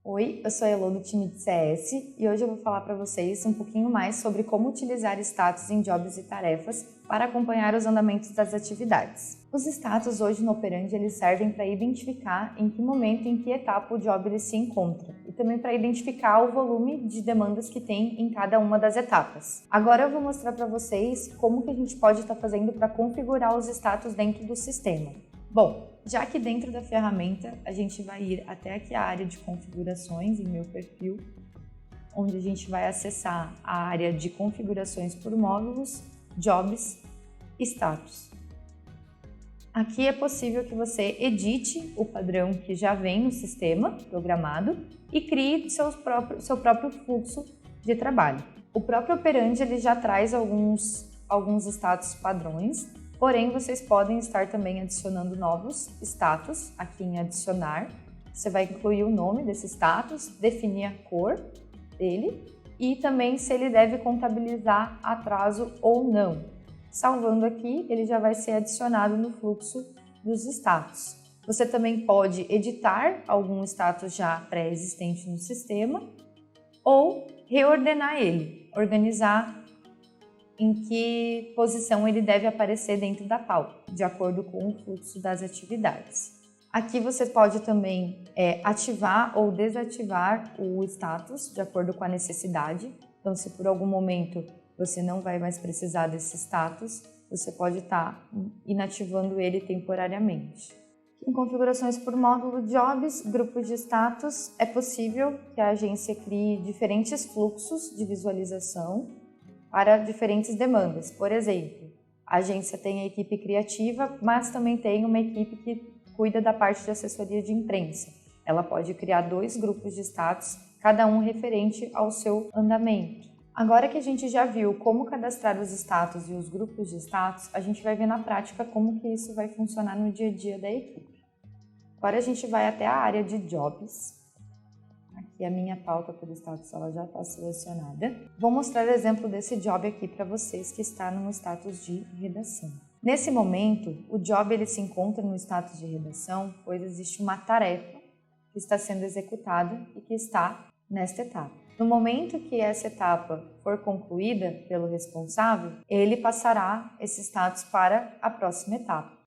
Oi, eu sou a Elô do time de CS e hoje eu vou falar para vocês um pouquinho mais sobre como utilizar status em jobs e tarefas para acompanhar os andamentos das atividades. Os status hoje no Operandi eles servem para identificar em que momento, em que etapa o job ele se encontra e também para identificar o volume de demandas que tem em cada uma das etapas. Agora eu vou mostrar para vocês como que a gente pode estar fazendo para configurar os status dentro do sistema. Bom, já que dentro da ferramenta a gente vai ir até aqui a área de configurações em meu perfil, onde a gente vai acessar a área de configurações por módulos, jobs, status. Aqui é possível que você edite o padrão que já vem no sistema programado e crie seu próprio fluxo de trabalho. O próprio Operandi ele já traz alguns status padrões. Porém, vocês podem estar também adicionando novos status aqui em adicionar. Você vai incluir o nome desse status, definir a cor dele e também se ele deve contabilizar atraso ou não. Salvando aqui, ele já vai ser adicionado no fluxo dos status. Você também pode editar algum status já pré-existente no sistema ou reordenar ele, organizar em que posição ele deve aparecer dentro da pauta, de acordo com o fluxo das atividades. Aqui você pode também ativar ou desativar o status de acordo com a necessidade. Então, se por algum momento você não vai mais precisar desse status, você pode estar inativando ele temporariamente. Em configurações por módulo, jobs, grupos de status, é possível que a agência crie diferentes fluxos de visualização para diferentes demandas. Por exemplo, a agência tem a equipe criativa, mas também tem uma equipe que cuida da parte de assessoria de imprensa. Ela pode criar 2 grupos de status, cada um referente ao seu andamento. Agora que a gente já viu como cadastrar os status e os grupos de status, a gente vai ver na prática como que isso vai funcionar no dia a dia da equipe. Agora a gente vai até a área de jobs. Aqui a minha pauta por status ela já está selecionada. Vou mostrar o exemplo desse job aqui para vocês que está no status de redação. Nesse momento, o job ele se encontra no status de redação, pois existe uma tarefa que está sendo executada e que está nesta etapa. No momento que essa etapa for concluída pelo responsável, ele passará esse status para a próxima etapa.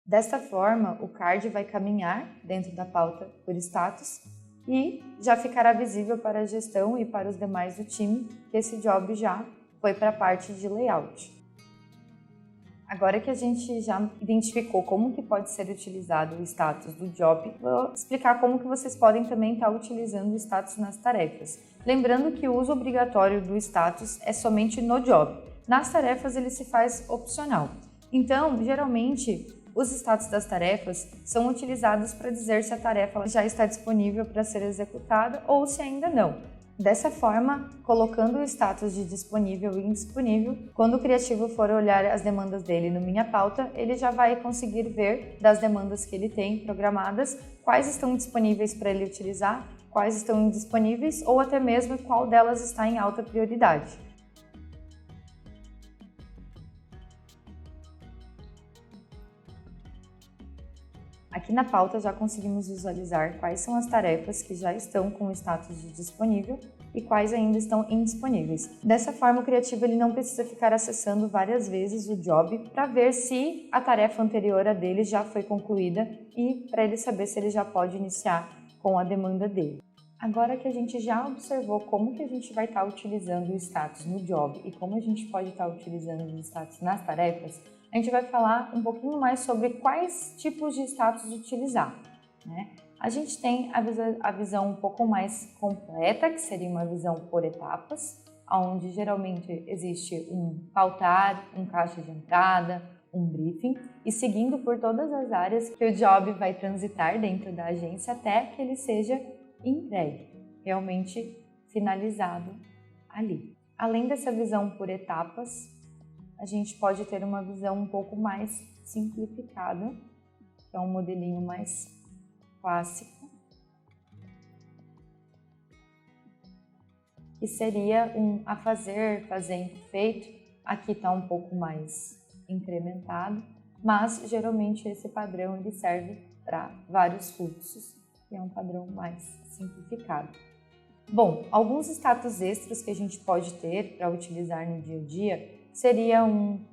Desta forma, o card vai caminhar dentro da pauta por status e já ficará visível para a gestão e para os demais do time que esse job já foi para a parte de layout. Agora que a gente já identificou como que pode ser utilizado o status do job, vou explicar como que vocês podem também estar utilizando o status nas tarefas. Lembrando que o uso obrigatório do status é somente no job. Nas tarefas ele se faz opcional. Então, geralmente, os status das tarefas são utilizados para dizer se a tarefa já está disponível para ser executada ou se ainda não. Dessa forma, colocando o status de disponível e indisponível, quando o criativo for olhar as demandas dele no Minha Pauta, ele já vai conseguir ver das demandas que ele tem programadas, quais estão disponíveis para ele utilizar, quais estão indisponíveis ou até mesmo qual delas está em alta prioridade. Aqui na pauta já conseguimos visualizar quais são as tarefas que já estão com o status de disponível e quais ainda estão indisponíveis. Dessa forma, o criativo ele não precisa ficar acessando várias vezes o job para ver se a tarefa anterior a dele já foi concluída e para ele saber se ele já pode iniciar com a demanda dele. Agora que a gente já observou como que a gente vai estar utilizando o status no job e como a gente pode estar utilizando o status nas tarefas, a gente vai falar um pouquinho mais sobre quais tipos de status utilizar, né? A gente tem a visão um pouco mais completa, que seria uma visão por etapas, onde geralmente existe um pautar, um caixa de entrada, um briefing, e seguindo por todas as áreas que o job vai transitar dentro da agência até que ele seja entregue, realmente finalizado ali. Além dessa visão por etapas, a gente pode ter uma visão um pouco mais simplificada, que é um modelinho mais clássico, que seria um a fazer, fazendo, feito. Aqui está um pouco mais incrementado, mas geralmente esse padrão ele serve para vários fluxos, que é um padrão mais simplificado. Bom, alguns status extras que a gente pode ter para utilizar no dia a dia seria um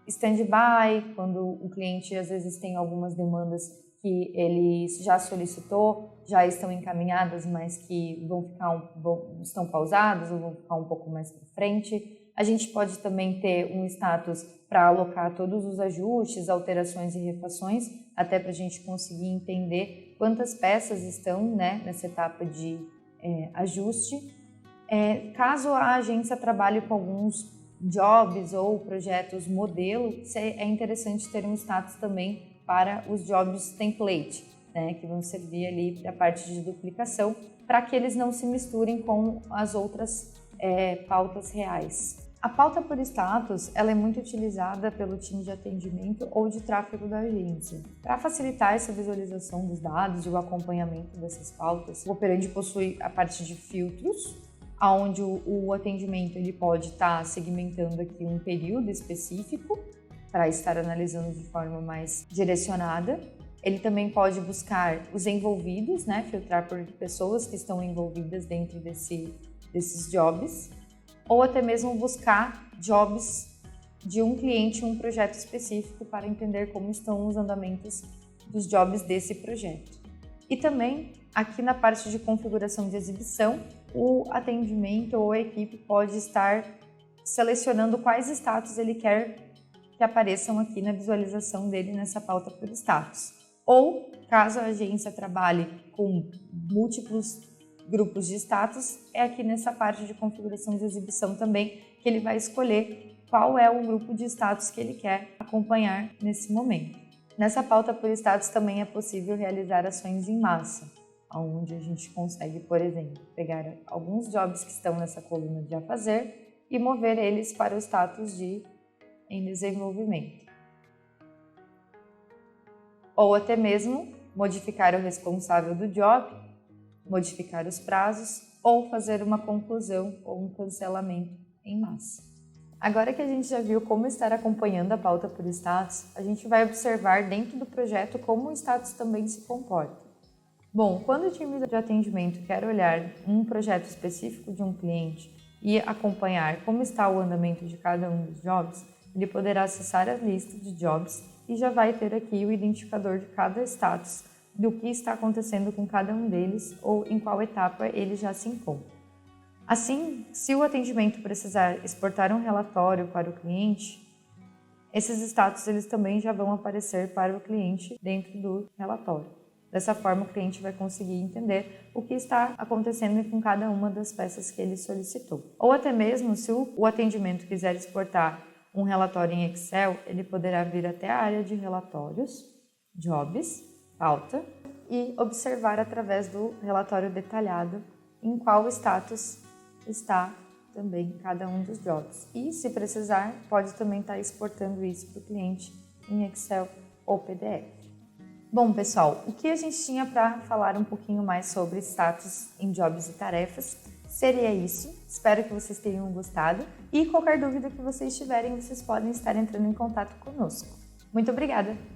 stand-by, quando o cliente às vezes tem algumas demandas que ele já solicitou, já estão encaminhadas, mas que estão pausadas ou vão ficar um pouco mais para frente. A gente pode também ter um status para alocar todos os ajustes, alterações e refações, até para a gente conseguir entender quantas peças estão, né, nessa etapa de ajuste. Caso a agência trabalhe com alguns jobs ou projetos modelo, é interessante ter um status também para os jobs template, né, que vão servir ali para a parte de duplicação, para que eles não se misturem com as outras pautas reais. A pauta por status ela é muito utilizada pelo time de atendimento ou de tráfego da agência. Para facilitar essa visualização dos dados e o acompanhamento dessas pautas, o Operandi possui a parte de filtros, onde o atendimento ele pode estar segmentando aqui um período específico para estar analisando de forma mais direcionada. Ele também pode buscar os envolvidos, né, filtrar por pessoas que estão envolvidas dentro desses jobs, ou até mesmo buscar jobs de um cliente, um projeto específico para entender como estão os andamentos dos jobs desse projeto. E também, aqui na parte de configuração de exibição, o atendimento ou a equipe pode estar selecionando quais status ele quer que apareçam aqui na visualização dele nessa pauta por status. Ou, caso a agência trabalhe com múltiplos grupos de status, é aqui nessa parte de configuração de exibição também que ele vai escolher qual é o grupo de status que ele quer acompanhar nesse momento. Nessa pauta por status também é possível realizar ações em massa, onde a gente consegue, por exemplo, pegar alguns jobs que estão nessa coluna de a fazer e mover eles para o status de em desenvolvimento. Ou até mesmo modificar o responsável do job, modificar os prazos ou fazer uma conclusão ou um cancelamento em massa. Agora que a gente já viu como estar acompanhando a pauta por status, a gente vai observar dentro do projeto como o status também se comporta. Bom, quando o time de atendimento quer olhar um projeto específico de um cliente e acompanhar como está o andamento de cada um dos jobs, ele poderá acessar a lista de jobs e já vai ter aqui o identificador de cada status, do que está acontecendo com cada um deles ou em qual etapa ele já se encontra. Assim, se o atendimento precisar exportar um relatório para o cliente, esses status eles também já vão aparecer para o cliente dentro do relatório. Dessa forma, o cliente vai conseguir entender o que está acontecendo com cada uma das peças que ele solicitou. Ou até mesmo, se o atendimento quiser exportar um relatório em Excel, ele poderá vir até a área de relatórios, jobs, pauta, e observar através do relatório detalhado em qual status está também cada um dos jobs. E, se precisar, pode também estar exportando isso para o cliente em Excel ou PDF. Bom, pessoal, o que a gente tinha para falar um pouquinho mais sobre status em jobs e tarefas seria isso. Espero que vocês tenham gostado e qualquer dúvida que vocês tiverem, vocês podem estar entrando em contato conosco. Muito obrigada!